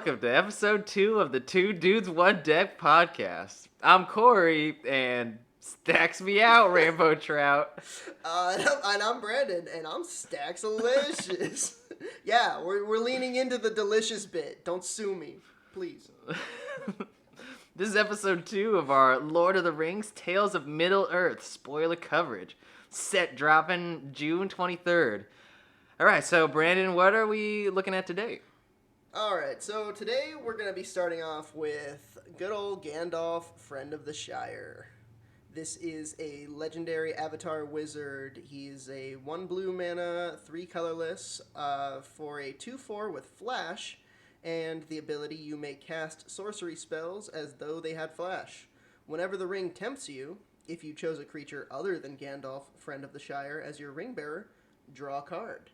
welcome to episode 2 of the Two Dudes One Deck podcast. I'm Corey, and stacks me out, Rainbow Trout. And I'm Brandon, and I'm Stacksalicious. Yeah, we're leaning into the delicious bit. Don't sue me, please. This is episode 2 of our Lord of the Rings Tales of Middle-earth spoiler coverage. Set dropping June 23rd. Alright, so Brandon, what are we looking at today? Alright, so today we're going to be starting off with good old Gandalf, Friend of the Shire. This is a legendary avatar wizard. He's a 1 blue mana, 3 colorless, for a 2/4 with flash, and the ability you may cast sorcery spells as though they had flash. Whenever the ring tempts you, if you chose a creature other than Gandalf, Friend of the Shire, as your ring bearer, draw a card.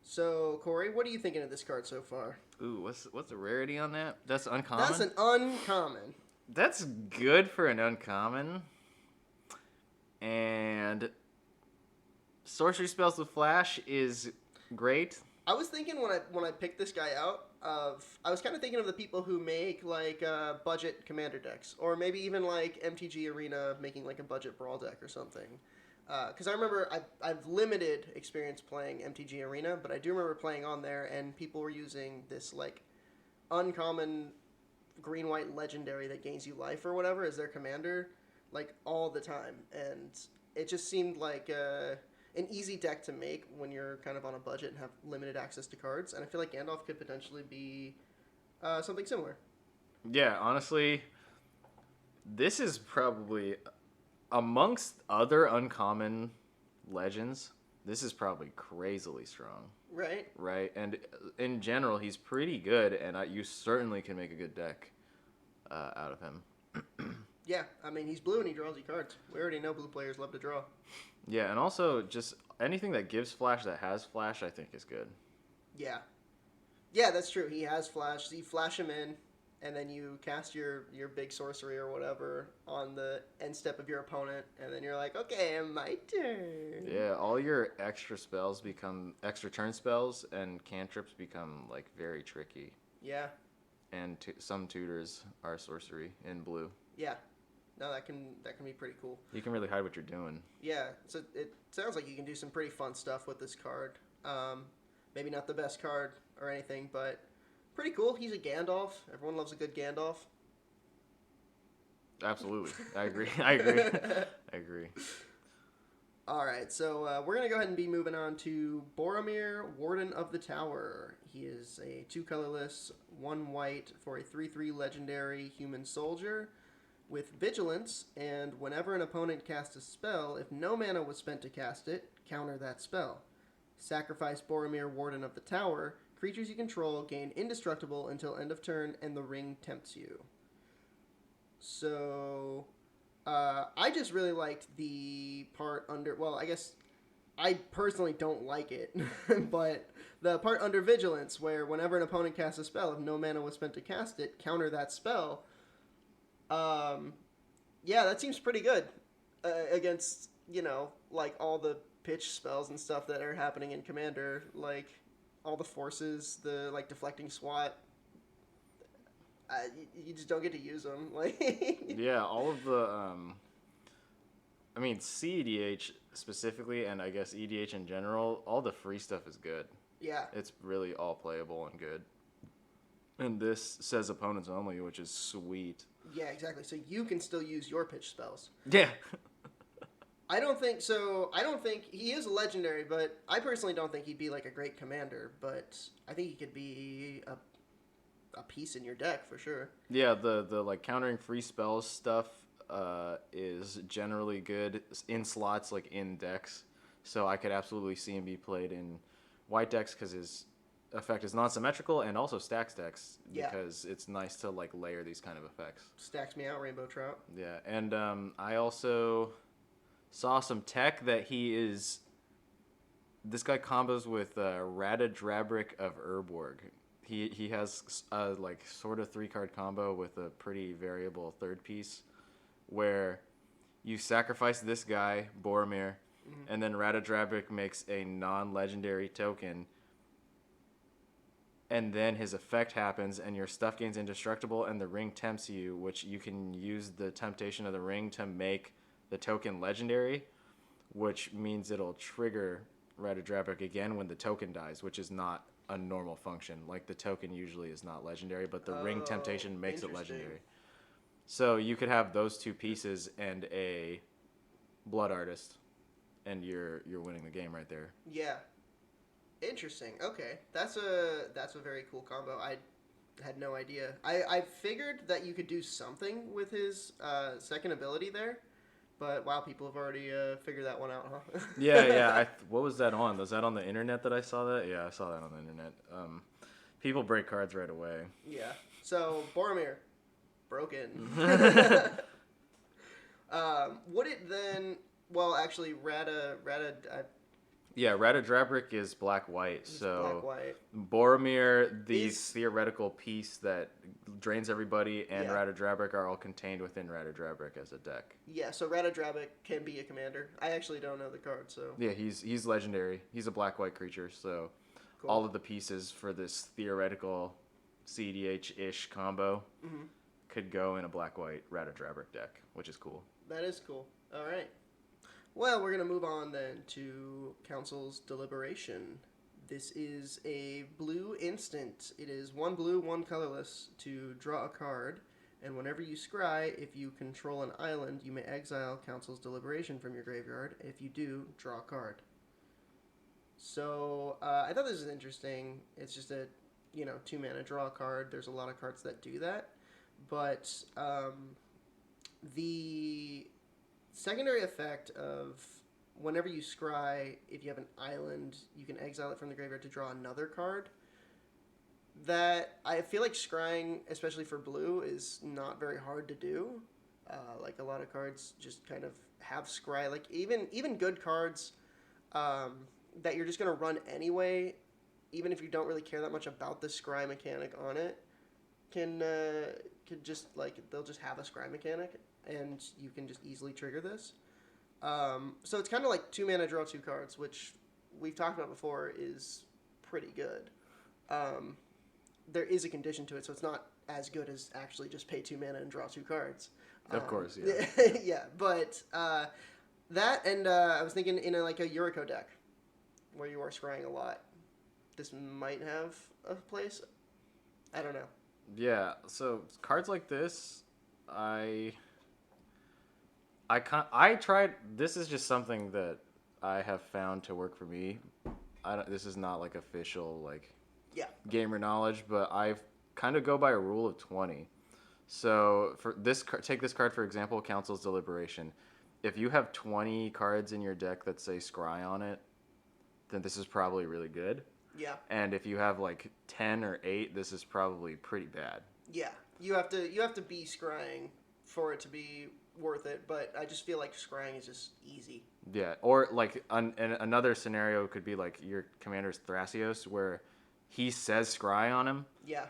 So, Corey, what are you thinking of this card so far? Ooh, what's the rarity on that? That's uncommon? That's an uncommon. That's good for an uncommon. And sorcery spells with flash is great. I was thinking when I picked this guy out I was kind of thinking of the people who make like budget commander decks, or maybe even like MTG Arena making like a budget brawl deck or something. Because I remember I've limited experience playing MTG Arena, but I do remember playing on there, and people were using this like uncommon green-white legendary that gains you life or whatever as their commander, like all the time, and it just seemed like an easy deck to make when you're kind of on a budget and have limited access to cards, and I feel like Gandalf could potentially be something similar. Yeah, honestly, this is probably, amongst other uncommon legends, this is probably crazily strong. Right. Right, and in general, he's pretty good, and you certainly can make a good deck out of him. Yeah, I mean, he's blue and he draws you cards. We already know blue players love to draw. Yeah, and also just anything that gives flash that has flash, I think is good. Yeah. Yeah, that's true. He has flash. So you flash him in, and then you cast your big sorcery or whatever on the end step of your opponent, and then you're like, okay, my turn. Yeah, all your extra spells become extra turn spells, and cantrips become like very tricky. Yeah. And some tutors are sorcery in blue. Yeah. No, that can be pretty cool. You can really hide what you're doing. Yeah, so it sounds like you can do some pretty fun stuff with this card. Maybe not the best card or anything, but pretty cool. He's a Gandalf. Everyone loves a good Gandalf. Absolutely. I agree. I agree. All right, so we're going to go ahead and be moving on to Boromir, Warden of the Tower. He is a 2 colorless, 1 white for a 3/3 legendary human soldier with vigilance, and whenever an opponent casts a spell, if no mana was spent to cast it, counter that spell. Sacrifice Boromir, Warden of the Tower. Creatures you control gain indestructible until end of turn, and the ring tempts you. So, I just really liked the part under... Well, I guess I personally don't like it, but the part under vigilance, where whenever an opponent casts a spell, if no mana was spent to cast it, counter that spell. Yeah, that seems pretty good against, like all the pitch spells and stuff that are happening in Commander, like all the forces, the like deflecting SWAT. You just don't get to use them. Like Yeah, all of the, I mean, CEDH specifically, and I guess EDH in general, all the free stuff is good. Yeah. It's really all playable and good. And this says opponents only, which is sweet. Yeah, exactly. So you can still use your pitch spells. Yeah. I don't think he is a legendary, but I personally don't think he'd be like a great commander, but I think he could be a piece in your deck for sure. Yeah, the like countering free spells stuff is generally good in slots, like in decks. So I could absolutely see him be played in white decks because his effect is non-symmetrical, and also stacks decks because it's nice to like layer these kind of effects. Stacks me out, Rainbow Trout. Yeah, and I also saw some tech that this guy combos with Rada Drabrick of Urborg. He has a like sort of 3-card combo with a pretty variable third piece, where you sacrifice this guy Boromir, and then Rada Drabrick makes a non-legendary token. and then his effect happens, and your stuff gains indestructible, and the ring tempts you, which you can use the temptation of the ring to make the token legendary, which means it'll trigger Radadrabrik again when the token dies, which is not a normal function. Like, the token usually is not legendary, but the ring temptation makes it legendary. So you could have those two pieces and a blood artist, and you're winning the game right there. Yeah. Interesting. Okay, that's a very cool combo. I had no idea. I figured that you could do something with his second ability there, but wow, people have already figured that one out, huh? Yeah. What was that on? Was that on the internet that I saw that? Yeah, I saw that on the internet. People break cards right away. Yeah. So Boromir, broken. Would it then? Well, actually, Yeah, Radadrabrik is black-white, so black-white. Boromir, the theoretical piece that drains everybody, and Yeah. Radadrabrik are all contained within Radadrabrik as a deck. Yeah, so Radadrabrik can be a commander. I actually don't know the card, so... Yeah, he's legendary. He's a black-white creature, so Cool. all of the pieces for this theoretical CDH-ish combo could go in a black-white Radadrabrik deck, which is cool. That is cool. All right. Well, we're going to move on then to Council's Deliberation. This is a blue instant. It is 1 blue, 1 colorless to draw a card, and whenever you scry, if you control an island, you may exile Council's Deliberation from your graveyard. If you do, draw a card. So, I thought this was interesting. It's just a, 2 mana draw a card. There's a lot of cards that do that, but the secondary effect of whenever you scry, if you have an island, you can exile it from the graveyard to draw another card. That I feel like scrying, especially for blue, is not very hard to do. Like a lot of cards just kind of have scry. Like even good cards that you're just gonna run anyway, even if you don't really care that much about the scry mechanic on it, can just they'll just have a scry mechanic, and you can just easily trigger this. So it's kind of like 2 mana, draw 2 cards, which we've talked about before is pretty good. There is a condition to it, so it's not as good as actually just pay 2 mana and draw 2 cards. Of course, yeah. Yeah, but that, and I was thinking in a Yuriko deck, where you are scrying a lot, this might have a place. I don't know. Yeah, so cards like this, I tried. This is just something that I have found to work for me. This is not official gamer knowledge, but I kind of go by a rule of 20. So for this, take this card for example, Council's Deliberation. If you have 20 cards in your deck that say scry on it, then this is probably really good. Yeah. And if you have 10 or 8, this is probably pretty bad. Yeah, you have to be scrying for it to be worth it, but I just feel like scrying is just easy. Yeah, or another scenario could be your commander's Thrasios, where he says scry on him. Yeah.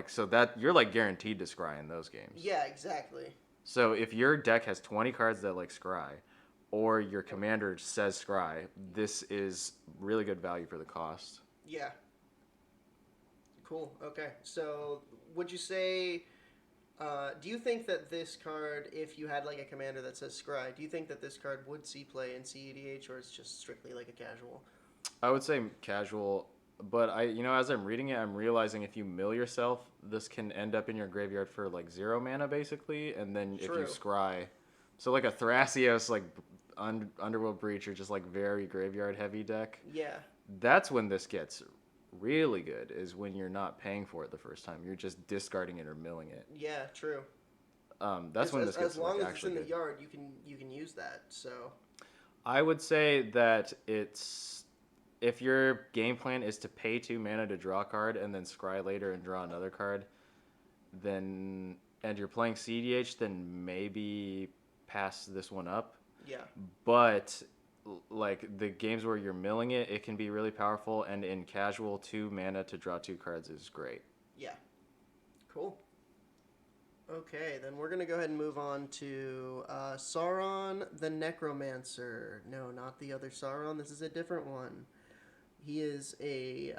So that you're guaranteed to scry in those games. Yeah, exactly. So if your deck has 20 cards that scry, or your commander says scry, this is really good value for the cost. Yeah. Cool. Okay. So would you say, do you think that this card, if you had a commander that says scry, do you think that this card would see play in CEDH, or it's just strictly a casual? I would say casual, but as I'm reading it, I'm realizing if you mill yourself, this can end up in your graveyard for 0 mana basically, and then True. if you scry, so a Thrasios Underworld Breach, or just very graveyard heavy deck. Yeah. That's when this gets really good, is when you're not paying for it the first time. You're just discarding it or milling it. Yeah, true. That's when this gets as long as it's actually in the good. yard, you can use that. So I would say that if your game plan is to pay 2 mana to draw a card and then scry later and draw another card, and you're playing CDH, then maybe pass this one up. yeah. But the games where you're milling it, it can be really powerful, and in casual, 2 mana to draw 2 cards is great. Yeah. Cool. Okay, then we're going to go ahead and move on to Sauron the Necromancer. No, not the other Sauron. This is a different one. He is a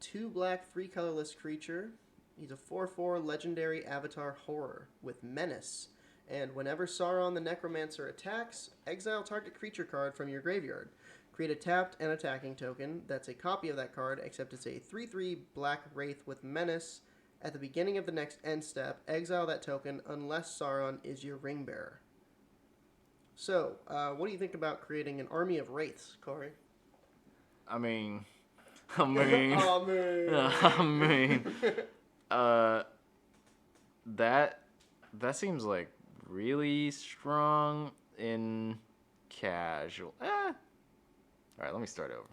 2 black, 3 colorless creature. He's a 4/4 legendary avatar horror with menace. And whenever Sauron the Necromancer attacks, exile target creature card from your graveyard. Create a tapped and attacking token that's a copy of that card, except it's a 3/3 black wraith with menace. At the beginning of the next end step, exile that token unless Sauron is your ring bearer. So, what do you think about creating an army of wraiths, Corey? I mean, that seems like really strong in casual. All right, let me start over.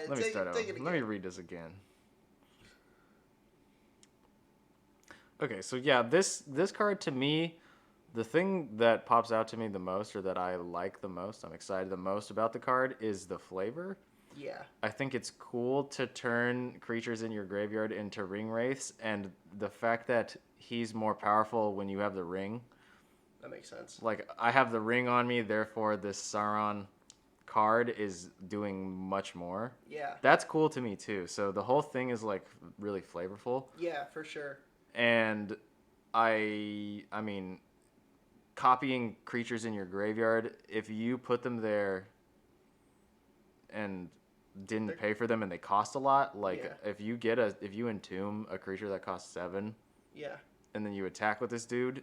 Let me read this again. Okay, so yeah, this card to me, the thing that pops out to me the most, or that I like the most, I'm excited the most about the card, is the flavor. Yeah. I think it's cool to turn creatures in your graveyard into ring wraiths, and the fact that he's more powerful when you have the ring. That makes sense. Like, I have the ring on me, therefore this Sauron card is doing much more. Yeah. That's cool to me too. So the whole thing is like really flavorful. Yeah, for sure. And I mean, copying creatures in your graveyard, if you put them there and didn't pay for them and they cost a lot, like if you entomb a creature that costs 7, and then you attack with this dude,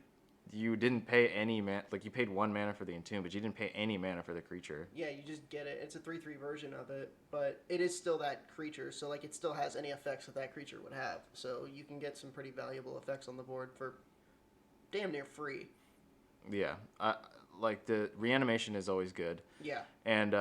you didn't pay any mana. Like, you paid 1 mana for the entomb, but you didn't pay any mana for the creature. Yeah, you just get it. It's a 3/3 version of it, but it is still that creature, so like it still has any effects that creature would have. So you can get some pretty valuable effects on the board for damn near free. Yeah, like the reanimation is always good. Yeah. And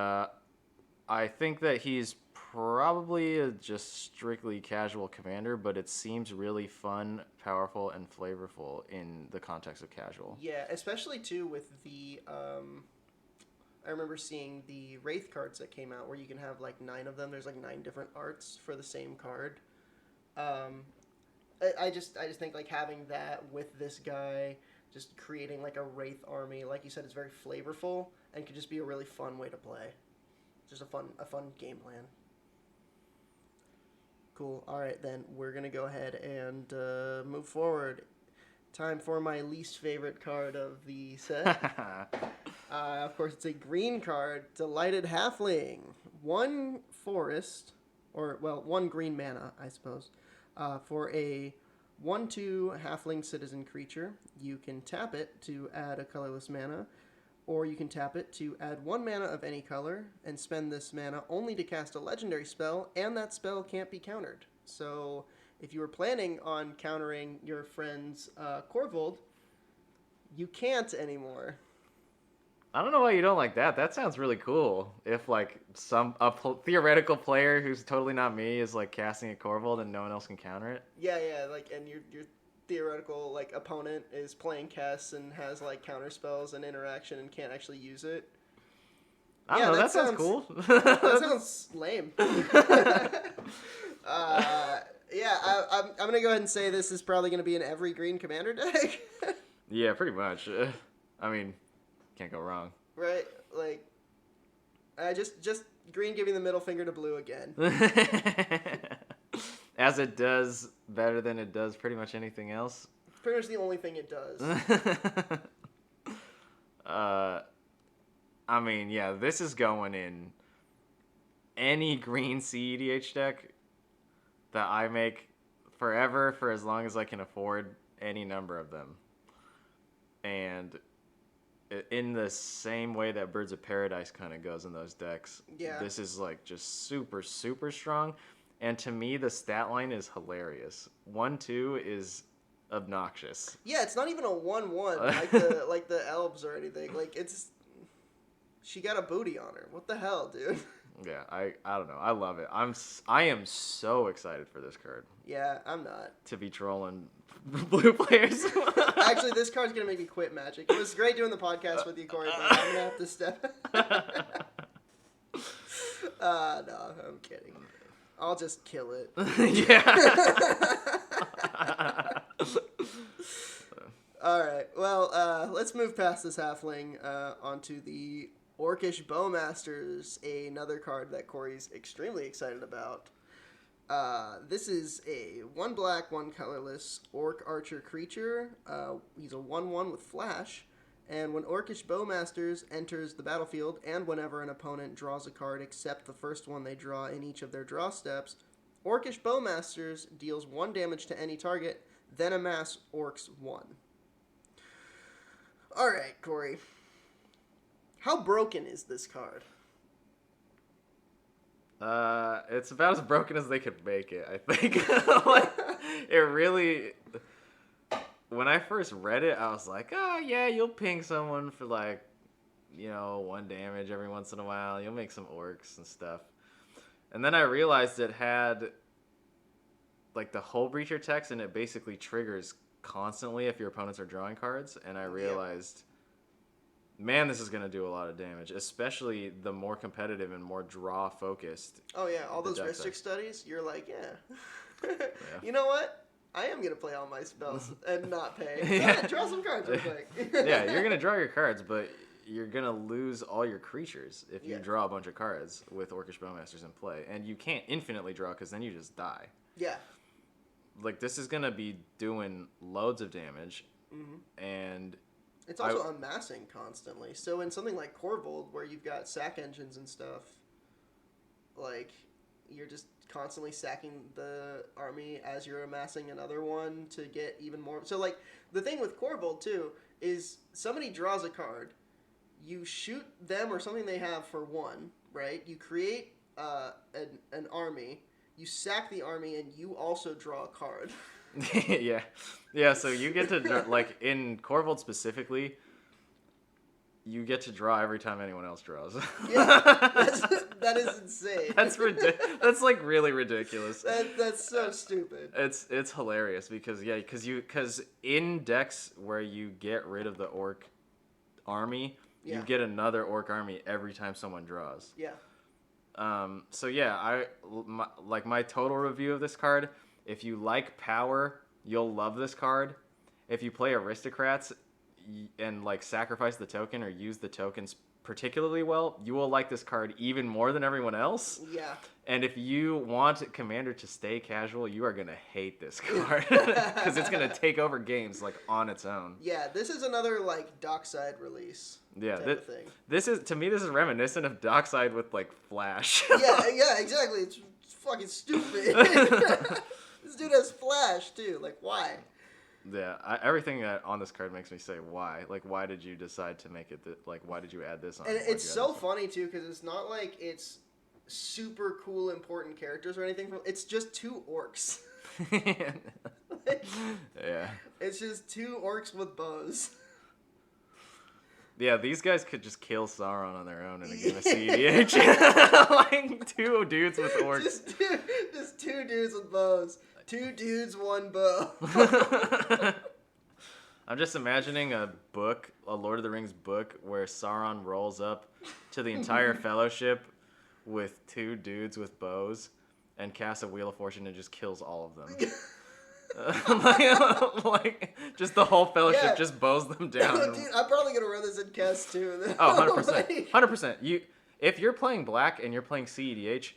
I think that he's probably a just strictly casual commander, but it seems really fun, powerful, and flavorful in the context of casual. Yeah, especially too with the I remember seeing the Wraith cards that came out where you can have like 9 of them. There's like 9 different arts for the same card. I just think like having that with this guy, just creating like a Wraith army, like you said, is very flavorful and could just be a really fun way to play. Just a fun game plan. Cool. All right, then we're gonna go ahead and move forward. Time for my least favorite card of the set. Of course, it's a green card, Delighted Halfling. 1 forest, or well, 1 green mana, I suppose, for a 1/2 Halfling citizen creature. You can tap it to add a colorless mana, or you can tap it to add 1 mana of any color and spend this mana only to cast a legendary spell, and that spell can't be countered. So if you were planning on countering your friend's Corvold, you can't anymore. I don't know why you don't like that. That sounds really cool. If like theoretical player who's totally not me is like casting a Corvold and no one else can counter it. Yeah, like, and your theoretical like opponent is playing Kess and has like counter spells and interaction and can't actually use it. I don't know. That sounds cool. That sounds lame. I'm gonna go ahead and say this is probably gonna be in every green commander deck. Yeah, pretty much. I mean, can't go wrong. Right, like, just green giving the middle finger to blue again. As it does better than it does pretty much anything else. Pretty much the only thing it does. I mean, yeah, this is going in any green CEDH deck that I make forever for as long as I can afford any number of them. And in the same way that Birds of Paradise kind of goes in those decks, this is like just super, super strong. And to me, the stat line is hilarious. 1/2 is obnoxious. Yeah, it's not even a 1/1 like the elves or anything. Like, it's, she got a booty on her. What the hell, dude? Yeah, I don't know. I love it. I am so excited for this card. Yeah, I'm not. To be trolling blue players. Actually, this card's gonna make me quit Magic. It was great doing the podcast with you, Corey, but I'm gonna have to step. No, I'm kidding. I'll just kill it. Yeah. All right. Well, let's move past this halfling onto the Orcish Bowmasters, another card that Corey's extremely excited about. This is a 1 black, 1 colorless orc archer creature. He's a 1/1 with flash. And when Orcish Bowmasters enters the battlefield, and whenever an opponent draws a card except the first one they draw in each of their draw steps, Orcish Bowmasters deals 1 damage to any target, then amass Orcs 1. Alright, Corey. How broken is this card? It's about as broken as they could make it, I think. Like, it really... When I first read it, I was like, oh, yeah, you'll ping someone for, like, 1 damage every once in a while. You'll make some orcs and stuff. And then I realized it had, like, the Hull Breacher text, and it basically triggers constantly if your opponents are drawing cards. And I realized... Man, this is going to do a lot of damage, especially the more competitive and more draw-focused. Oh, yeah. All those Ristic studies, you're like, yeah. You know what? I am going to play all my spells and not pay. Yeah, draw some cards real quick. Yeah, you're going to draw your cards, but you're going to lose all your creatures if you draw a bunch of cards with Orcish Bowmasters in play. And you can't infinitely draw because then you just die. Yeah. Like, this is going to be doing loads of damage. Mm-hmm. And... It's also unmassing constantly. So in something like Corvold, where you've got sack engines and stuff, like, you're just constantly sacking the army as you're amassing another one to get even more. So, like, the thing with Corvold, too, is somebody draws a card, you shoot them or something they have for 1, right? You create an army, you sack the army, and you also draw a card. Yeah, so you get to draw, like, in Corvold specifically, you get to draw every time anyone else draws. Yeah, that is insane. That's like really ridiculous. That's so stupid. It's hilarious because in decks where you get rid of the orc army, you get another orc army every time someone draws. Yeah. So yeah, my total review of this card. If you like power, you'll love this card. If you play aristocrats and like sacrifice the token or use the tokens particularly well, you will like this card even more than everyone else. Yeah. And if you want Commander to stay casual, you are going to hate this card because it's going to take over games like on its own. Yeah, this is another like Dockside release. Yeah, thing. This is reminiscent of Dockside with like Flash. yeah, exactly. It's fucking stupid. This dude has flash, too. Like, why? Yeah, everything on this card makes me say, why? Like, why did you decide to make it, why did you add this on? And it's so funny, too, because it's not like it's super cool, important characters or anything. It's just 2 orcs. Yeah. It's just 2 orcs with bows. Yeah, these guys could just kill Sauron on their own in a game of CEDH. Like 2 dudes with orcs. Just 2 dudes with bows. 2 dudes, 1 bow. I'm just imagining a Lord of the Rings book, where Sauron rolls up to the entire fellowship with 2 dudes with bows and casts a Wheel of Fortune and just kills all of them. Like, just the whole fellowship just bows them down. No, dude, I'm probably gonna run this in Cast too. Oh, 100%. 100%. If you're playing black and you're playing CEDH,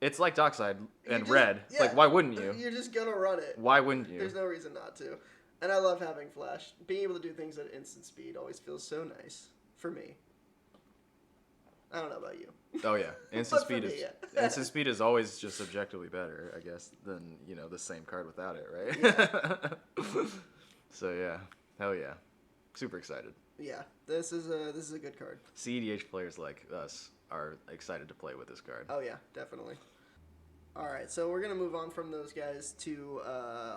it's like Dockside and red. Yeah, like, why wouldn't you? You're just gonna run it. Why wouldn't you? There's no reason not to. And I love having flash. Being able to do things at instant speed always feels so nice for me. I don't know about you. Oh yeah, instant speed is always just objectively better, I guess, than the same card without it, right? Yeah. So yeah, hell yeah, super excited. Yeah, this is a good card. CEDH players like us are excited to play with this card. Oh yeah, definitely. All right, so we're gonna move on from those guys to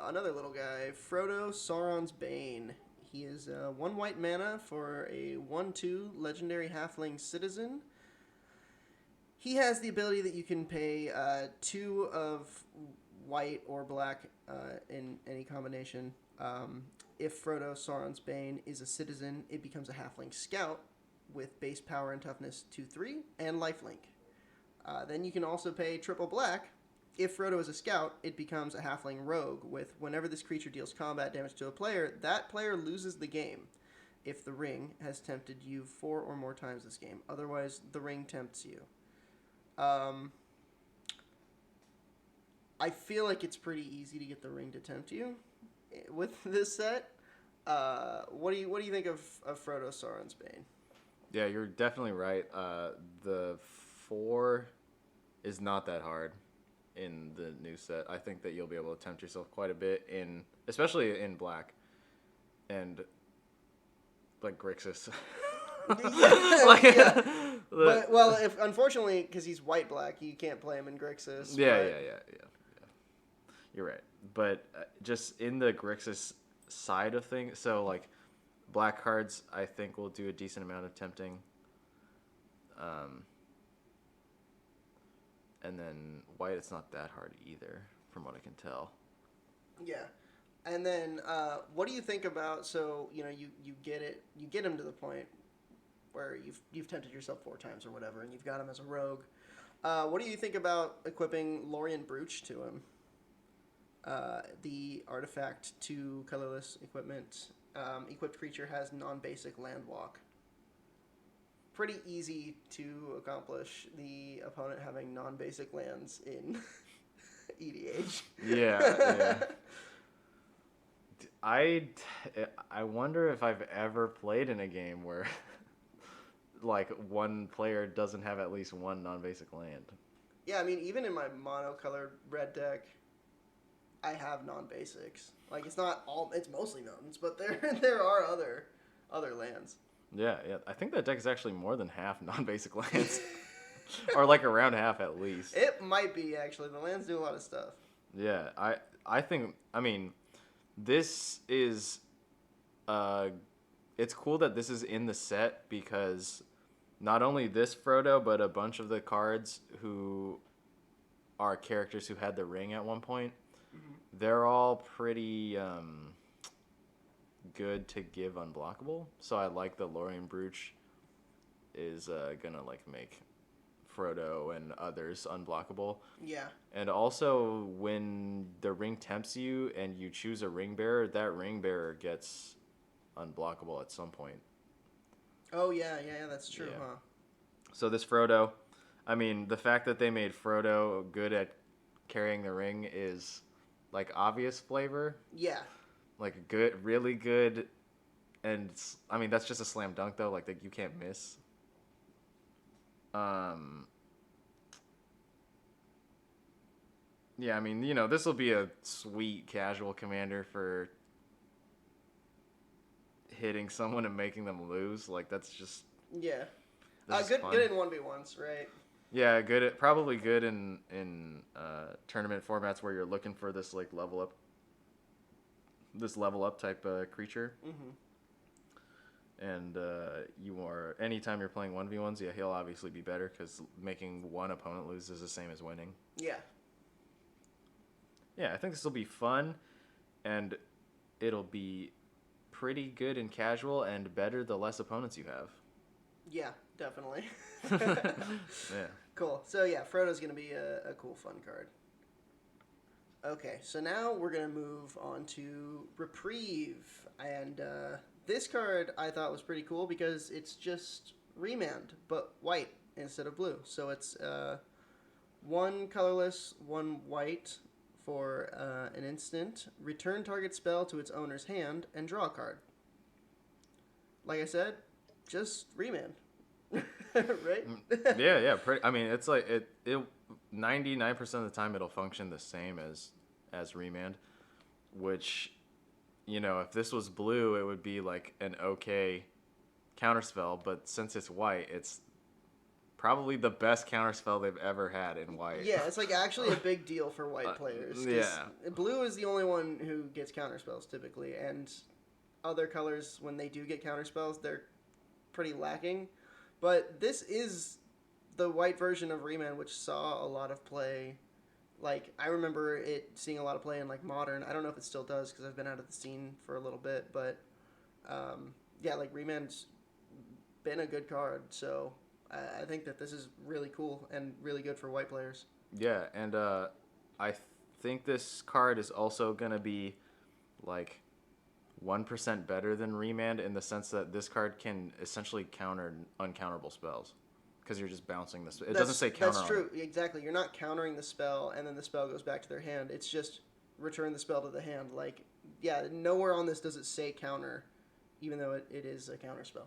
another little guy, Frodo, Sauron's Bane. He is 1 white mana for a 1/2 legendary halfling citizen. He has the ability that you can pay 2 of white or black in any combination. If Frodo, Sauron's Bane, is a citizen, it becomes a halfling scout with base power and toughness 2/3 and lifelink. Then you can also pay triple black. If Frodo is a scout, it becomes a halfling rogue with whenever this creature deals combat damage to a player, that player loses the game. if the ring has tempted you 4 or more times this game. Otherwise, the ring tempts you. I feel like it's pretty easy to get the ring to tempt you with this set. What do you think of Frodo, Sauron's Bane? Yeah, you're definitely right. The 4 is not that hard in the new set. I think that you'll be able to tempt yourself quite a bit especially in black, and like Grixis. Yeah. But if unfortunately, because he's white black, you can't play him in Grixis. Yeah. You're right, but just in the Grixis side of things, so like black cards, I think will do a decent amount of tempting. And then white, it's not that hard either, from what I can tell. Yeah. And then, what do you think about? So you get him to the point where you've tempted yourself 4 times or whatever, and you've got him as a rogue. What do you think about equipping Lórien Brooch to him? The artifact 2 colorless equipment. Equipped creature has non-basic land walk. Pretty easy to accomplish the opponent having non-basic lands in EDH. Yeah. I wonder if I've ever played in a game where like one player doesn't have at least one non-basic land. Yeah, I mean, even in my monocolored red deck, I have non-basics. Like, it's mostly gnomes, but there are other lands. Yeah. I think that deck is actually more than half non-basic lands. Or like around half at least. It might be, actually. The lands do a lot of stuff. Yeah, I think, I mean, this is, it's cool that this is in the set because not only this Frodo, but a bunch of the cards who are characters who had the ring at one point, they're all pretty good to give unblockable. So I like the Lórien Brooch is gonna like make Frodo and others unblockable. Yeah. And also, when the ring tempts you and you choose a ring bearer, that ring bearer gets unblockable at some point. Oh, yeah, that's true, Yeah. huh? So this Frodo, I mean, the fact that they made Frodo good at carrying the ring is, like, obvious flavor. Yeah. Like, good, really good. And, I mean, that's just a slam dunk, though. Like, you can't miss. Yeah, I mean, this will be a sweet casual commander for hitting someone and making them lose. Like, that's just... Yeah. Good in 1v1s, right? Yeah, probably good in tournament formats where you're looking for this, like, level up type creature. Mm-hmm. And anytime you're playing 1v1s, yeah, he'll obviously be better because making one opponent lose is the same as winning. Yeah. Yeah, I think this will be fun, and it'll be pretty good in casual and better the less opponents you have. Yeah, definitely. Yeah. Cool. So yeah, Frodo's going to be a cool fun card. Okay, so now we're going to move on to Reprieve. And this card I thought was pretty cool because it's just Remand, but white instead of blue. So it's 1 colorless, 1 white for an instant. Return target spell to its owner's hand and draw a card. Like I said, just Remand. Right? Yeah. I mean, it's like it 99% of the time it'll function the same as Remand, which, if this was blue, it would be like an okay counterspell, but since it's white, it's probably the best counterspell they've ever had in white. Yeah, it's like actually a big deal for white players. Yeah. Blue is the only one who gets counterspells typically, and other colors, when they do get counterspells, they're pretty lacking. But this is the white version of Remand, which saw a lot of play. Like, I remember it seeing a lot of play in, like, Modern. I don't know if it still does, because I've been out of the scene for a little bit. But, yeah, like, Remand's been a good card. So, I think that this is really cool and really good for white players. Yeah, and I think this card is also going to be, like, 1% better than Remand in the sense that this card can essentially counter uncounterable spells because you're just bouncing this. It doesn't say counter. That's true. On it. Exactly. You're not countering the spell and then the spell goes back to their hand. It's just return the spell to the hand. Like, yeah, nowhere on this does it say counter, even though it is a counter spell.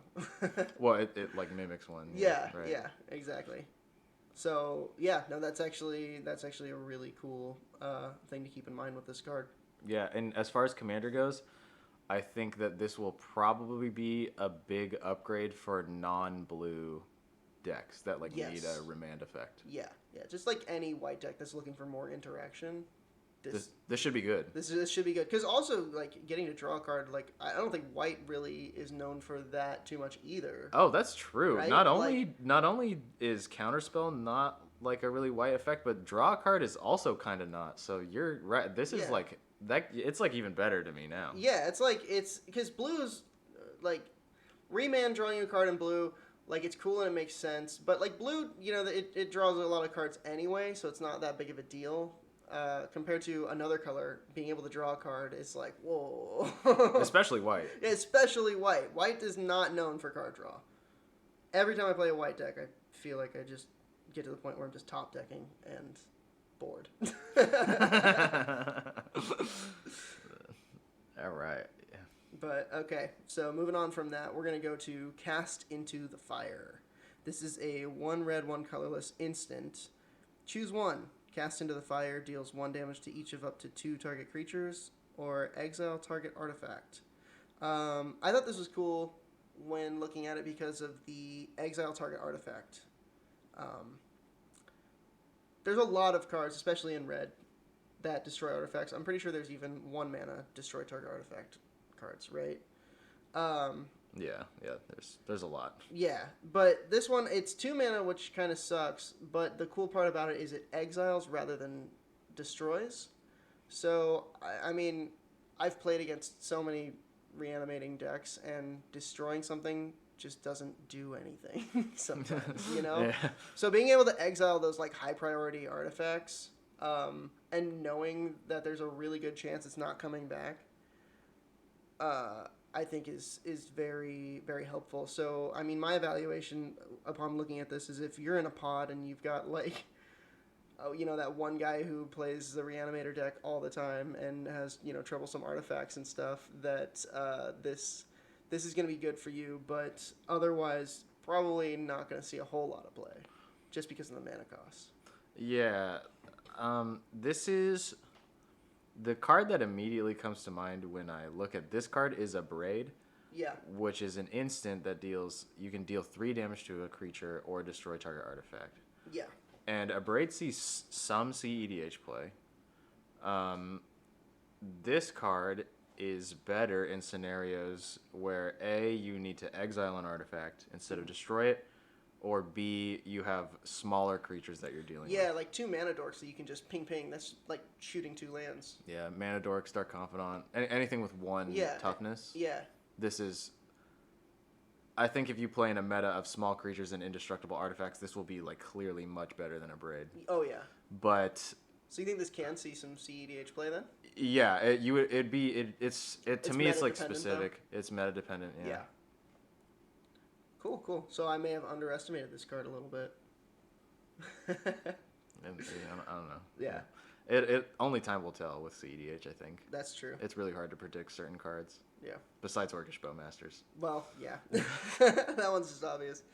Well, it like mimics one. Yeah, right. yeah, exactly. So yeah, no, that's actually a really cool thing to keep in mind with this card. Yeah, and as far as Commander goes, I think that this will probably be a big upgrade for non-blue decks that like need a Remand effect. Yeah, yeah, just like any white deck that's looking for more interaction. This should be good. This should be good because also like getting to draw a card. Like I don't think white really is known for that too much either. Oh, that's true. Right? Not only is Counterspell not like a really white effect, but draw a card is also kind of not. So you're right. This is like that. It's like even better to me now. Yeah, it's because blue's like Remand drawing you a card in blue. Like it's cool and it makes sense, but like blue, it draws a lot of cards anyway, so it's not that big of a deal. Compared to another color, being able to draw a card is like, whoa. Especially white. Especially white. White is not known for card draw. Every time I play a white deck, I feel like I just get to the point where I'm just top decking and bored. All right. Yeah. But, okay. So, moving on from that, we're going to go to Cast into the Fire. This is a 1 red, 1 colorless instant. Choose one. Cast into the Fire deals 1 damage to each of up to 2 target creatures, or exile target artifact. I thought this was cool when looking at it because of the exile target artifact. There's a lot of cards, especially in red, that destroy artifacts. I'm pretty sure there's even 1 mana destroy target artifact cards, right? Yeah. There's a lot. Yeah, but this one, it's 2 mana, which kind of sucks, but the cool part about it is it exiles rather than destroys. So, I mean, I've played against so many reanimating decks, and destroying something just doesn't do anything sometimes, Yeah. So being able to exile those, like, high-priority artifacts, and knowing that there's a really good chance it's not coming back, I think is very, very helpful. So, I mean, my evaluation upon looking at this is if you're in a pod and you've got, like, that one guy who plays the Reanimator deck all the time and has, troublesome artifacts and stuff, that this is going to be good for you, but otherwise probably not going to see a whole lot of play just because of the mana cost. Yeah. This is... The card that immediately comes to mind when I look at this card is Abrade. Yeah. Which is an instant that you can deal 3 damage to a creature or destroy target artifact. Yeah. And Abrade sees some CEDH play. This card is better in scenarios where A, you need to exile an artifact instead of destroy it, or B, you have smaller creatures that you're dealing with. Yeah, like 2 mana dorks that you can just ping. That's like shooting 2 lands. Yeah, mana dork, Stark Confidant, anything with 1 toughness. Yeah. This is... I think if you play in a meta of small creatures and indestructible artifacts, this will be like clearly much better than Abrade. Oh yeah. But... So you think this can see some CEDH play then? Yeah, to me it's like specific. Though? It's meta dependent, yeah. Cool. So I may have underestimated this card a little bit. I don't know. Yeah. It only time will tell with CEDH, I think. That's true. It's really hard to predict certain cards. Yeah. Besides Orcish Bowmasters. Well, yeah. That one's just obvious.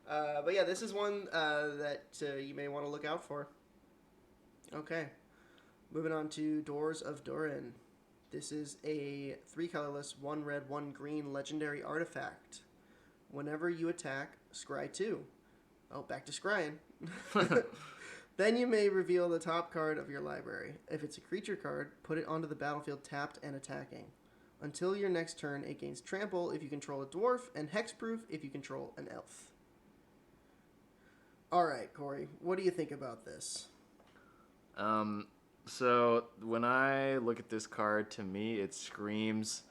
But yeah, this is one that you may want to look out for. Okay. Moving on to Doors of Durin. This is a 3 colorless, 1 red, 1 green legendary artifact. Whenever you attack, scry 2. Oh, back to scrying. Then you may reveal the top card of your library. If it's a creature card, put it onto the battlefield tapped and attacking. Until your next turn, it gains trample if you control a dwarf, and hexproof if you control an elf. Alright, Corey, what do you think about this? So when I look at this card, to me it screams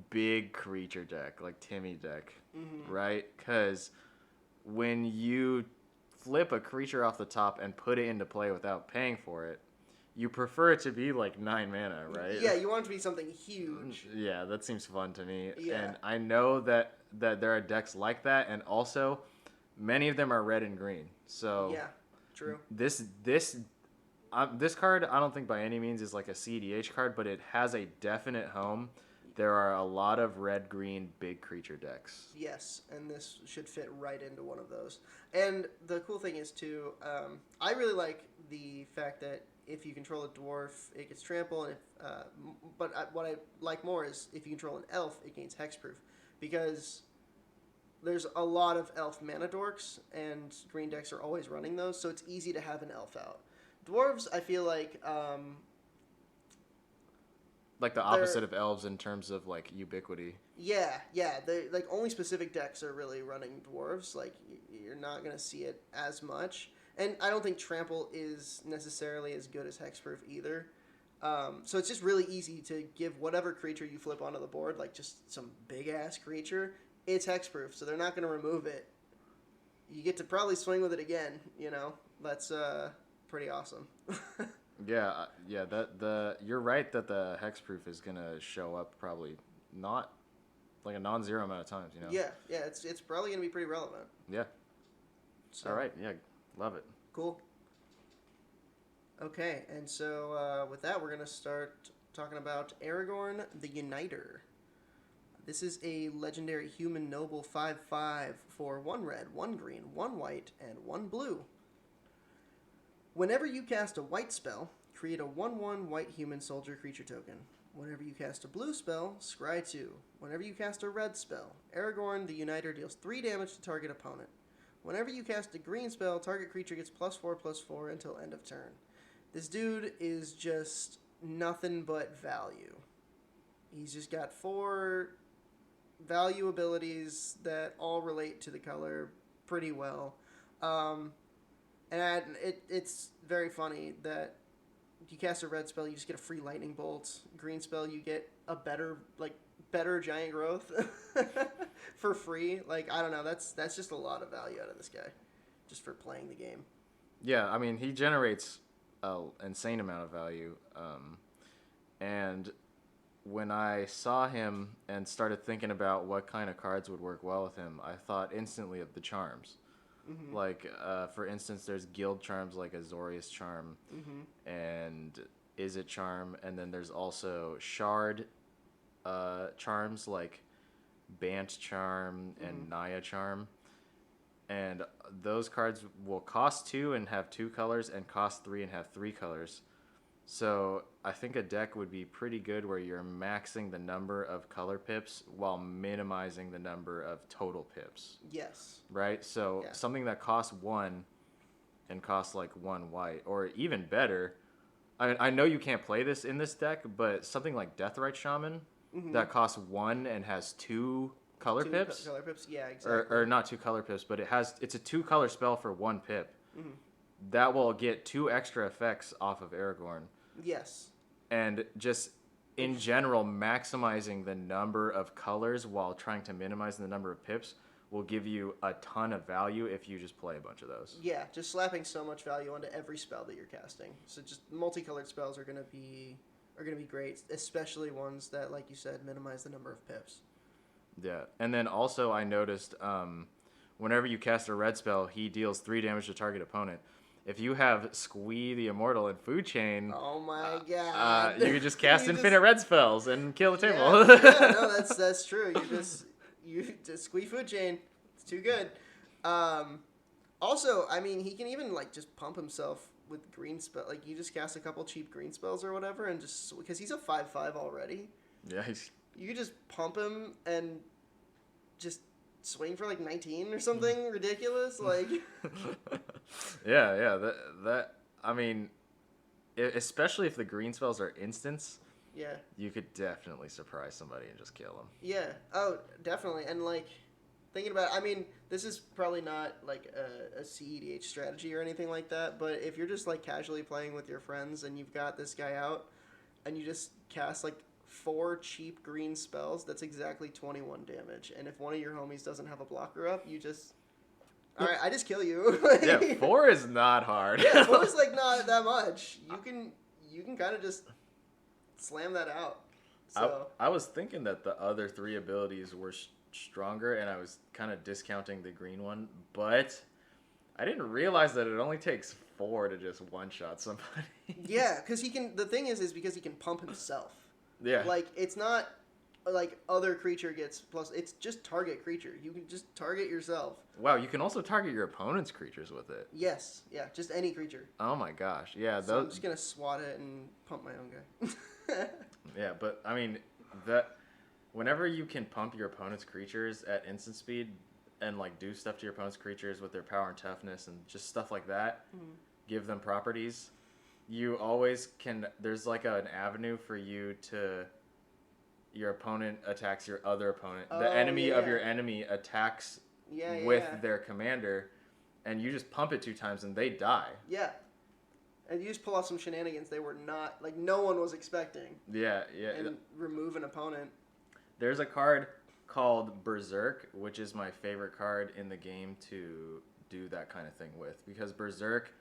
big creature deck, like Timmy deck, right? Because when you flip a creature off the top and put it into play without paying for it, you prefer it to be like 9 mana, right? Yeah, you want it to be something huge. Yeah, that seems fun to me. Yeah. And I know that there are decks like that, and also many of them are red and green. So Yeah, true. This card, I don't think by any means is like a CDH card, but it has a definite home. There are a lot of red-green big creature decks. Yes, and this should fit right into one of those. And the cool thing is, too, I really like the fact that if you control a dwarf, it gets trample. And what I like more is if you control an elf, it gains hexproof. Because there's a lot of elf mana dorks, and green decks are always running those, so it's easy to have an elf out. Dwarves, I feel like... like the opposite of elves in terms of like ubiquity. Yeah. They like only specific decks are really running dwarves. Like you're not gonna see it as much, and I don't think trample is necessarily as good as hexproof either. So it's just really easy to give whatever creature you flip onto the board, like just some big ass creature, it's hexproof, so they're not gonna remove it. You get to probably swing with it again. You know, that's pretty awesome. Yeah. You're right that the hexproof is gonna show up probably not like a non-zero amount of times. You know. Yeah. It's probably gonna be pretty relevant. Yeah. So, all right. Yeah. Love it. Cool. Okay, and so with that, we're gonna start talking about Aragorn the Uniter. This is a legendary human noble 5/5 for 1 red, 1 green, 1 white, and 1 blue. Whenever you cast a white spell, create a 1/1 white human soldier creature token. Whenever you cast a blue spell, scry 2. Whenever you cast a red spell, Aragorn the Uniter deals 3 damage to target opponent. Whenever you cast a green spell, target creature gets +4/+4 until end of turn. This dude is just nothing but value. He's just got 4 value abilities that all relate to the color pretty well. And it's very funny that you cast a red spell, you just get a free lightning bolt. Green spell, you get a better giant growth for free. Like, I don't know, that's just a lot of value out of this guy, just for playing the game. Yeah, I mean, he generates an insane amount of value. And when I saw him and started thinking about what kind of cards would work well with him, I thought instantly of the charms. Mm-hmm. Like, for instance, there's guild charms like Azorius Charm and Izzet Charm, and then there's also shard charms like Bant Charm and Naya Charm. And those cards will cost 2 and have 2 colors, and cost 3 and have 3 colors. So I think a deck would be pretty good where you're maxing the number of color pips while minimizing the number of total pips. Yes. Right? So something that costs 1 and costs like 1 white, or even better, I know you can't play this in this deck, but something like Deathrite Shaman that costs 1 and has 2 color pips. Color pips, yeah, exactly. Or not 2 color pips, but it's a 2 color spell for 1 pip. That will get 2 extra effects off of Aragorn. Yes. And just in general, maximizing the number of colors while trying to minimize the number of pips will give you a ton of value if you just play a bunch of those. Yeah, just slapping so much value onto every spell that you're casting. So just multicolored spells are gonna be great, especially ones that, like you said, minimize the number of pips. Yeah, and then also I noticed whenever you cast a red spell, he deals 3 damage to target opponent. If you have Squee the Immortal and Food Chain, oh my god, you can just cast infinite red spells and kill the table. No, that's true. You just Squee Food Chain. It's too good. Also, I mean, he can even like just pump himself with green spell. Like you just cast a couple cheap green spells or whatever, and just because he's a 5/5 already. Yeah. You could just pump him and just swing for like 19 or something ridiculous, like. Yeah. That I mean, especially if the green spells are instants. Yeah. You could definitely surprise somebody and just kill them. Yeah. Oh, definitely. And like, thinking about, I mean, this is probably not like a CEDH strategy or anything like that, but if you're just like casually playing with your friends and you've got this guy out, and you just cast like 4 cheap green spells, that's exactly 21 damage. And if one of your homies doesn't have a blocker up, you just... Alright, I just kill you. Yeah, 4 is not hard. Yeah, 4 is like not that much. you can kind of just slam that out. So I was thinking that the other 3 abilities were stronger, and I was kind of discounting the green one, but I didn't realize that it only takes 4 to just one-shot somebody. yeah, because he can. The thing is because he can pump himself. Yeah. Like, it's not like other creature gets plus. It's just target creature. You can just target yourself. Wow, you can also target your opponent's creatures with it. Yes, yeah, just any creature. Oh my gosh, yeah. So I'm just gonna swat it and pump my own guy. Yeah, but I mean, whenever you can pump your opponent's creatures at instant speed and like do stuff to your opponent's creatures with their power and toughness and just stuff like that, give them properties, you always can. There's like an avenue for you to. Your opponent attacks your other opponent. The enemy of your enemy attacks with their commander, and you just pump it 2 times and they die. Yeah. And you just pull off some shenanigans they were not, like, no one was expecting. Yeah, yeah. And remove an opponent. There's a card called Berserk, which is my favorite card in the game to do that kind of thing with. Because Berserk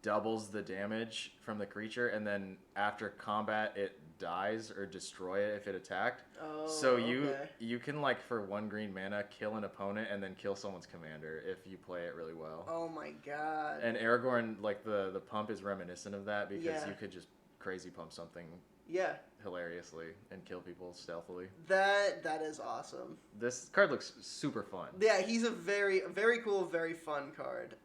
doubles the damage from the creature, and then after combat, it dies or destroy it if it attacked. Oh, so you can, like, for 1 green mana, kill an opponent and then kill someone's commander if you play it really well. Oh my god. And Aragorn, like, the pump is reminiscent of that because you could just crazy pump something hilariously and kill people stealthily. That is awesome. This card looks super fun. Yeah, he's a very cool, very fun card.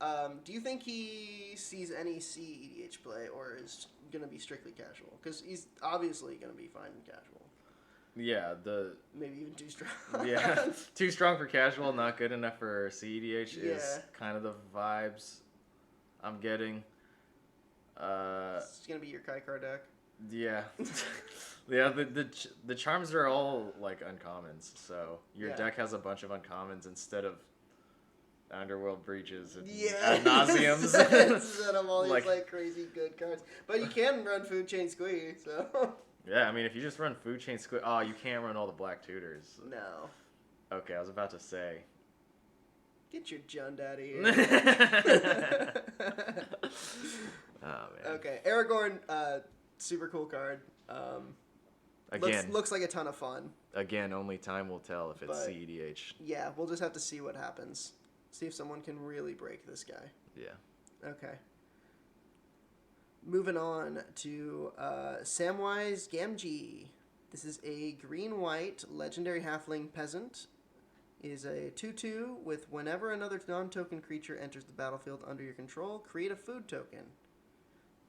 Do you think he sees any CEDH play, or is going to be strictly casual? Because he's obviously going to be fine in casual. Yeah, maybe even too strong. Yeah, too strong for casual, not good enough for CEDH is kind of the vibes I'm getting. It's going to be your Kai card deck. Yeah. Yeah, the charms are all like uncommons, so your deck has a bunch of uncommons instead of Underworld Breaches and ad nauseums. Instead of all these like crazy good cards. But you can run Food Chain Squee, so yeah, I mean if you just run Food Chain Squee, you can't run all the Black Tutors. No. Okay, I was about to say. Get your Jund out of here. Oh man. Okay, Aragorn, super cool card. Again, looks like a ton of fun. Again, only time will tell if it's CEDH. Yeah, we'll just have to see what happens. See if someone can really break this guy. Yeah. Okay. Moving on to Samwise Gamgee. This is a green-white legendary halfling peasant. Is a 2/2 with whenever another non-token creature enters the battlefield under your control, create a food token.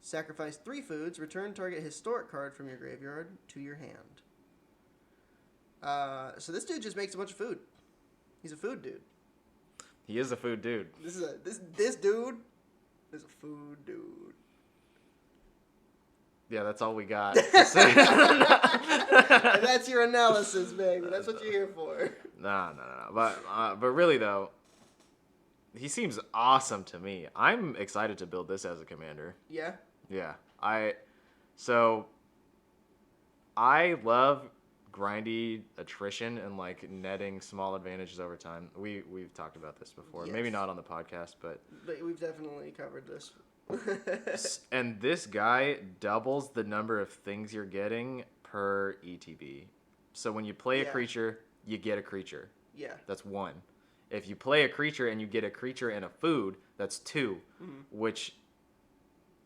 Sacrifice 3 foods, return target historic card from your graveyard to your hand. So this dude just makes a bunch of food. He's a food dude. He is a food dude. This dude is a food dude. Yeah, that's all we got to say. And that's your analysis, baby. That's what you're here for. No. But really though, he seems awesome to me. I'm excited to build this as a commander. Yeah. Yeah. I love grindy attrition and like netting small advantages over time. We've talked about this before. Yes. Maybe not on the podcast, but we've definitely covered this. And this guy doubles the number of things you're getting per ETB. So when you play a creature, you get a creature. Yeah. That's 1. If you play a creature and you get a creature and a food, that's 2, which,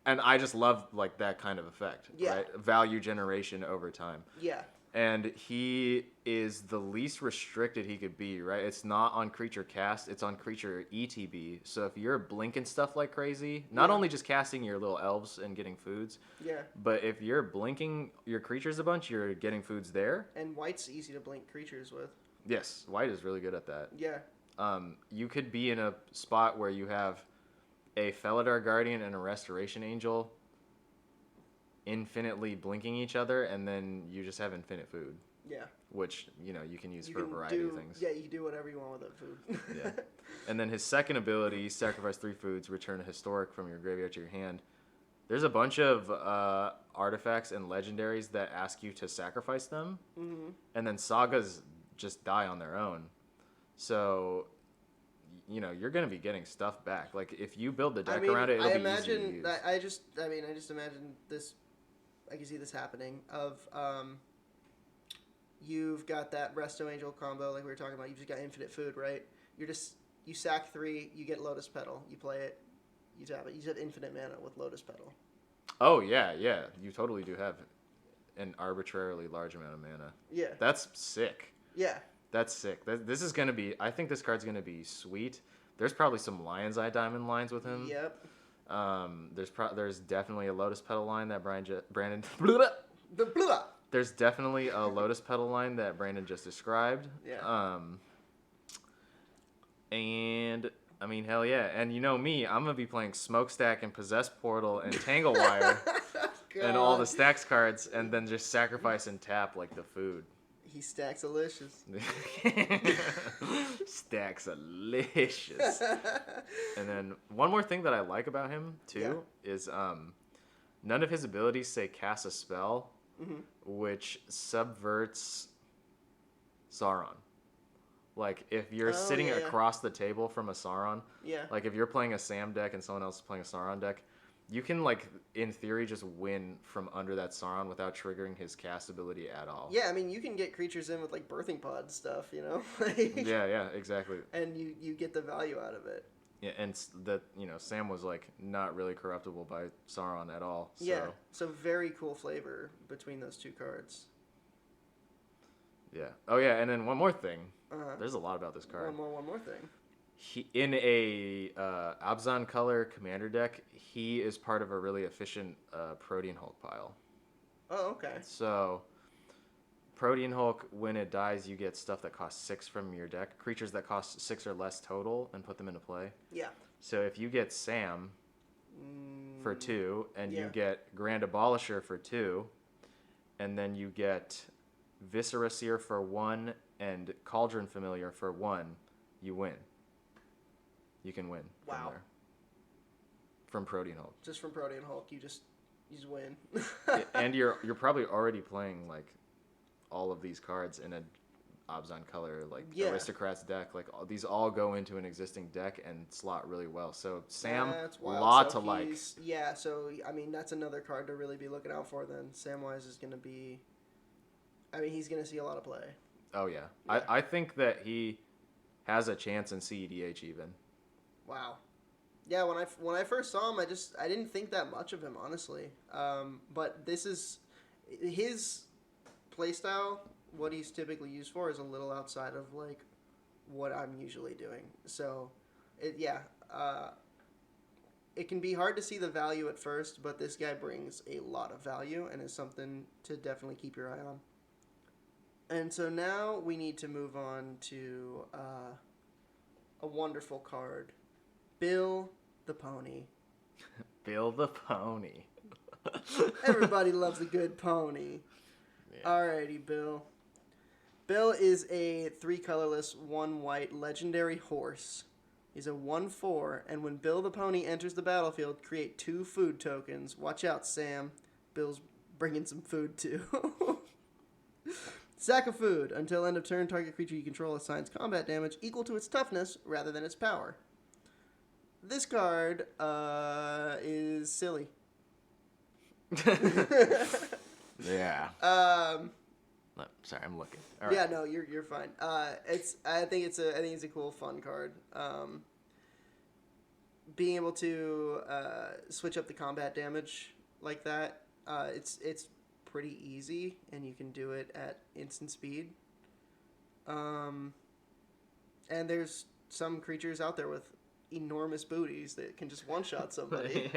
and I just love like that kind of effect, right? Value generation over time. Yeah. And he is the least restricted he could be, right? It's not on creature cast, it's on creature ETB. So if you're blinking stuff like crazy, not only just casting your little elves and getting foods, but if you're blinking your creatures a bunch, you're getting foods there. And white's easy to blink creatures with. Yes, white is really good at that. Yeah. You could be in a spot where you have a Felidar Guardian and a Restoration Angel infinitely blinking each other, and then you just have infinite food. Yeah. Which, you can use for a variety of things. Yeah, you can do whatever you want with that food. Yeah. And then his second ability, sacrifice 3 foods, return a historic from your graveyard to your hand. There's a bunch of artifacts and legendaries that ask you to sacrifice them, and then sagas just die on their own. So, you're going to be getting stuff back. Like, if you build the deck around it, it'll be easy to use. I just imagine this I can see this happening. You've got that Resto Angel combo like we were talking about. You've just got infinite food, right? You sack 3, you get Lotus Petal, you play it, you tap it. You just have infinite mana with Lotus Petal. Oh yeah, you totally do have an arbitrarily large amount of mana. Yeah. That's sick. Yeah. That's sick. This is gonna be. I think this card's gonna be sweet. There's probably some Lion's Eye Diamond lines with him. Yep. There's definitely a Lotus Petal line that Brandon. There's definitely a Lotus Petal line that Brandon just described. Yeah. And I mean, hell yeah. And you know me, I'm gonna be playing Smokestack and Possess Portal and Tangle Wire and all the stacks cards, and then just sacrifice and tap like the food. He stacks delicious. Stacks delicious. And then one more thing that I like about him too is none of his abilities say cast a spell, which subverts Sauron. Like if you're sitting across the table from a Sauron, like if you're playing a Sam deck and someone else is playing a Sauron deck, you can, like, in theory, just win from under that Sauron without triggering his cast ability at all. Yeah, I mean, you can get creatures in with, like, birthing pod stuff, you know? Yeah, exactly. And you get the value out of it. Yeah, and that, you know, Sam was, like, not really corruptible by Sauron at all. So. Yeah, so very cool flavor between those two cards. Yeah. Oh, yeah, and then one more thing. There's a lot about this card. One more thing. In a Abzan color commander deck, he is part of a really efficient Protean Hulk pile. Oh, okay. So, Protean Hulk, when it dies, you get stuff that costs 6 from your deck. Creatures that cost 6 or less total, and put them into play. Yeah. So if you get Sam for 2, and you get Grand Abolisher for 2, and then you get Viscera Seer for 1, and Cauldron Familiar for 1, you win. You can win from there. From Protean Hulk. Just from Protean Hulk, you just win. And you're probably already playing like all of these cards in a Abzan color like Aristocrats deck. Like these all go into an existing deck and slot really well. So Sam, lot to like. Yeah, so I mean that's another card to really be looking out for. Then Samwise is going to be. I mean he's going to see a lot of play. Oh yeah. I think that he has a chance in CEDH even. Wow. Yeah, when I first saw him, I didn't think that much of him, honestly. But this is his playstyle. What he's typically used for is a little outside of like what I'm usually doing. So, it can be hard to see the value at first, but this guy brings a lot of value and is something to definitely keep your eye on. And so now we need to move on to a wonderful card. Bill the Pony. Bill the Pony. Everybody loves a good pony. Yeah. Alrighty, Bill. Bill is a 3 colorless, 1 white legendary horse. He's a 1/4, and when Bill the Pony enters the battlefield, create 2 food tokens. Watch out, Sam. Bill's bringing some food too. Sack of food. Until end of turn, target creature you control assigns combat damage equal to its toughness rather than its power. This card is silly. Yeah. Sorry, I'm looking. All right. Yeah, no, you're fine. I think it's a cool, fun card. Being able to switch up the combat damage like that, it's pretty easy, and you can do it at instant speed. And there's some creatures out there with enormous booties that can just one-shot somebody.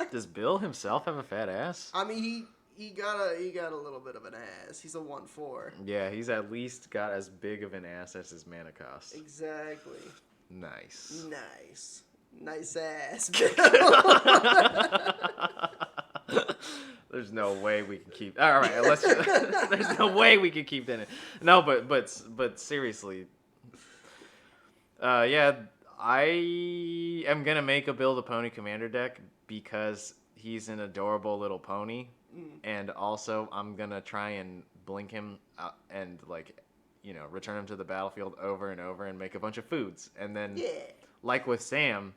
Does Bill himself have a fat ass? I mean, he got a little bit of an ass. He's a 1/4. Yeah, he's at least got as big of an ass as his mana cost. Exactly. Nice. Nice ass. There's no way we can keep. All right, there's no way we can keep that in. No, but seriously. Yeah. I am going to make a Bill the Pony commander deck because he's an adorable little pony. And also, I'm going to try and blink him and, like, you know, return him to the battlefield over and over and make a bunch of foods. And then, like with Sam,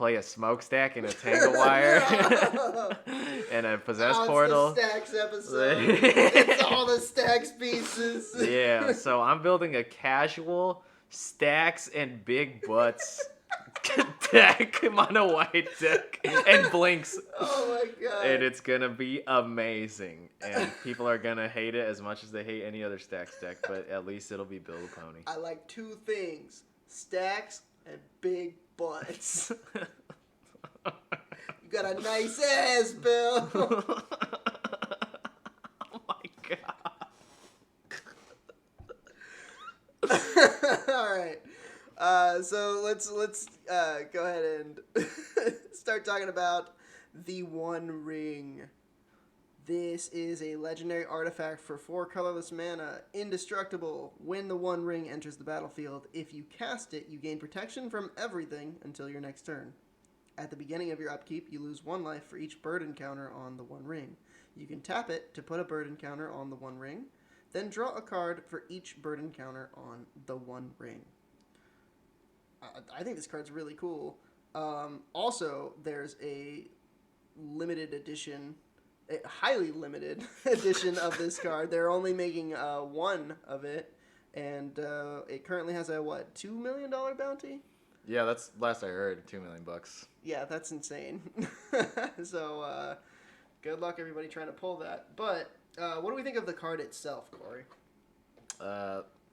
play a smokestack and a tangle wire and a possess portal. It's the Stacks episode. It's all the Stacks pieces. Yeah, so I'm building a casual stacks and big butts deck mono white deck and blinks. Oh my god. And it's gonna be amazing. And people are gonna hate it as much as they hate any other stacks deck, but at least it'll be Build a Pony. I like two things: stacks and big butts. You got a nice ass, Bill. Oh my god. All right. So let's go ahead and start talking about the One Ring. This is a legendary artifact for 4 colorless mana, indestructible. When the One Ring enters the battlefield, if you cast it, you gain protection from everything until your next turn. At the beginning of your upkeep, you lose 1 life for each bird encounter on the One Ring. You can tap it to put a bird encounter on the One Ring, then draw a card for each bird encounter on the One Ring. I think this card's really cool. Also, there's a limited edition, a highly limited edition of this card. They're only making 1 of it, and it currently has a, $2 million bounty? Yeah, that's last I heard, $2 million. Yeah, that's insane. So, good luck everybody trying to pull that. But, what do we think of the card itself, Corey?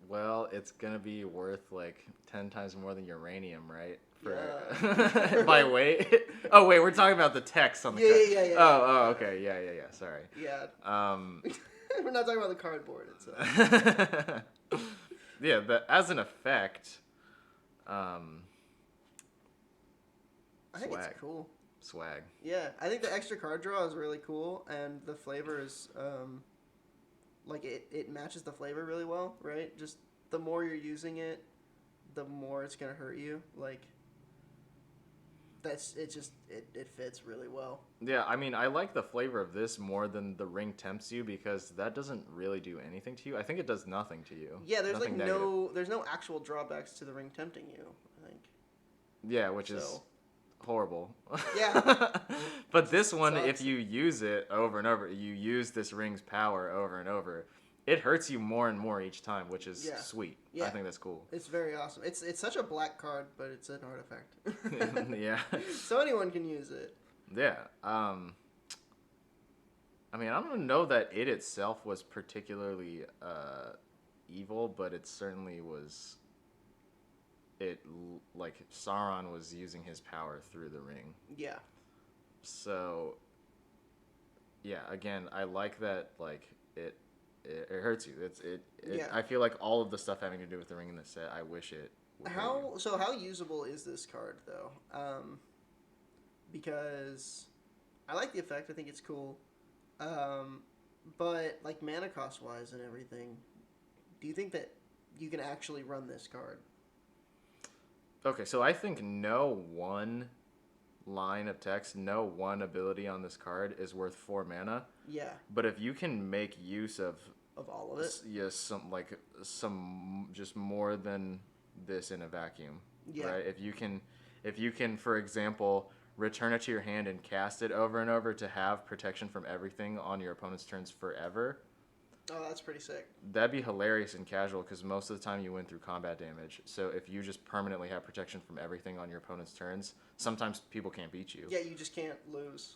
Well, it's gonna be worth like 10 times more than uranium, right? Yeah. By weight. Oh wait, we're talking about the text on the card. Yeah. Oh, okay. Yeah. Sorry. Yeah. We're not talking about the cardboard itself. Yeah, as an effect, I think it's cool. Swag. Yeah, I think the extra card draw is really cool, and the flavor is like it matches the flavor really well, right? Just the more you're using it, the more it's gonna hurt you. Like it fits really well. Yeah, I mean, I like the flavor of this more than the ring tempts you because that doesn't really do anything to you. I think it does nothing to you. Yeah, there's nothing like negative. there's no actual drawbacks to the ring tempting you, I think. Yeah, which is horrible. Yeah. But this one, Sucks. if you use it over and over, you use this ring's power over and over, it hurts you more and more each time, which is sweet. Yeah. I think that's cool. It's very awesome. It's such a black card, but it's an artifact. Yeah. So anyone can use it. Yeah. I mean, I don't know that it itself was particularly evil, but it certainly was. Like Sauron was using his power through the ring. Yeah. So, yeah. Again, I like that. Like it hurts you. Yeah. I feel like all of the stuff having to do with the ring in the set, I wish it. Would hurt you. How usable is this card though? Because I like the effect. I think it's cool. But like mana cost wise and everything, do you think that you can actually run this card? Okay, so I think no one line of text, no one ability on this card is worth 4 mana. Yeah. But if you can make use of all of it, yes, some just more than this in a vacuum, yeah. right? If you can, for example, return it to your hand and cast it over and over to have protection from everything on your opponent's turns forever. Oh, that's pretty sick. That'd be hilarious in casual because most of the time you win through combat damage. So if you just permanently have protection from everything on your opponent's turns, sometimes people can't beat you. Yeah, you just can't lose.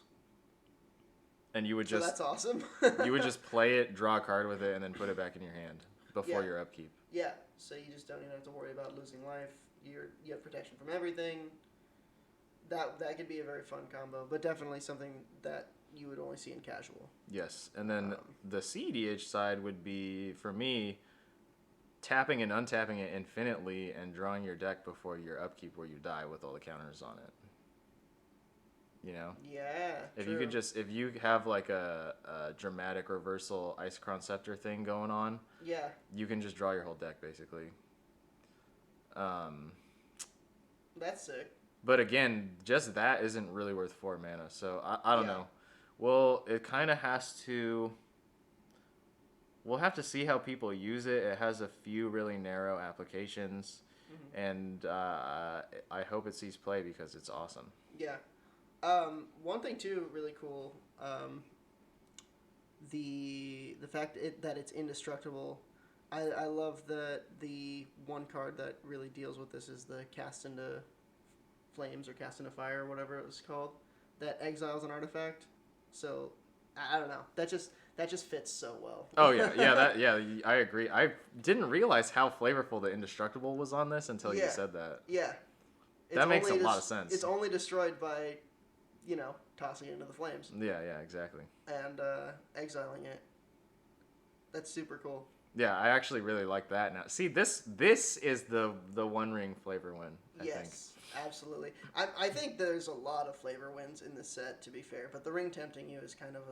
And you would just... So that's awesome. You would just play it, draw a card with it, and then put it back in your hand before your upkeep. Yeah, so you just don't even have to worry about losing life. You have protection from everything. That could be a very fun combo, but definitely something that you would only see in casual. Yes, and then the CDH side would be, for me, tapping and untapping it infinitely and drawing your deck before your upkeep where you die with all the counters on it. You know? Yeah, If true. if you have like a dramatic reversal Icecrown Scepter thing going on, yeah, you can just draw your whole deck basically. That's sick. But again, just that isn't really worth 4 mana, so I don't know. Well, it kind of has to... We'll have to see how people use it. It has a few really narrow applications. and I hope it sees play because it's awesome. Yeah. One thing too, really cool. The fact that it's indestructible. I love that the one card that really deals with this is the Cast into Flames or Cast into Fire or whatever it was called. That exiles an artifact. So I don't know. That just fits so well. Oh yeah, I agree. I didn't realize how flavorful the indestructible was on this until you said that. Yeah. That makes a lot of sense. It's only destroyed by, tossing it into the flames. Yeah, exactly. And exiling it. That's super cool. Yeah, I actually really like that now. See, this is the One Ring flavor win, I think. Absolutely. I think there's a lot of flavor wins in this set, to be fair, but the ring tempting you is kind of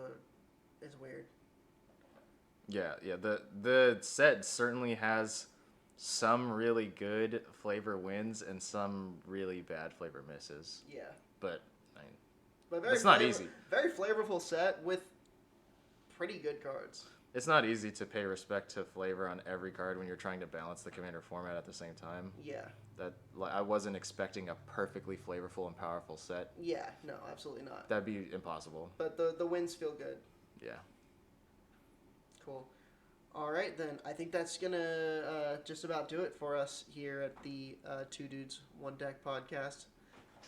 is weird. Yeah. The set certainly has some really good flavor wins and some really bad flavor misses. Yeah. But it's not easy. Very flavorful set with pretty good cards. It's not easy to pay respect to flavor on every card when you're trying to balance the Commander format at the same time. Yeah. I wasn't expecting a perfectly flavorful and powerful set. Yeah, no, absolutely not. That'd be impossible. But the wins feel good. Yeah. Cool. All right, then. I think that's going to just about do it for us here at the Two Dudes, One Deck podcast.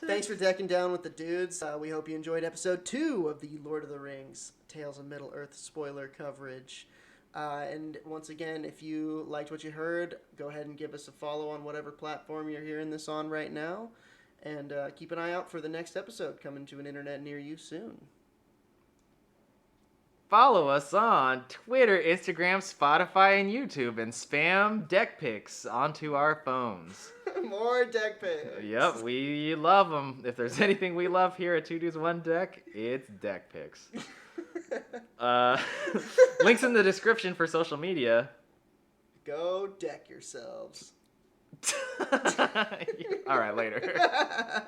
Thanks for decking down with the dudes. We hope you enjoyed episode 2 of the Lord of the Rings Tales of Middle-earth spoiler coverage. And once again, if you liked what you heard, go ahead and give us a follow on whatever platform you're hearing this on right now. And keep an eye out for the next episode coming to an internet near you soon. Follow us on Twitter, Instagram, Spotify, and YouTube, and spam deck pics onto our phones. More deck pics. Yep, we love them. If there's anything we love here at Two Dudes One Deck, it's deck pics. Links in the description for social media. Go deck yourselves. All right, later.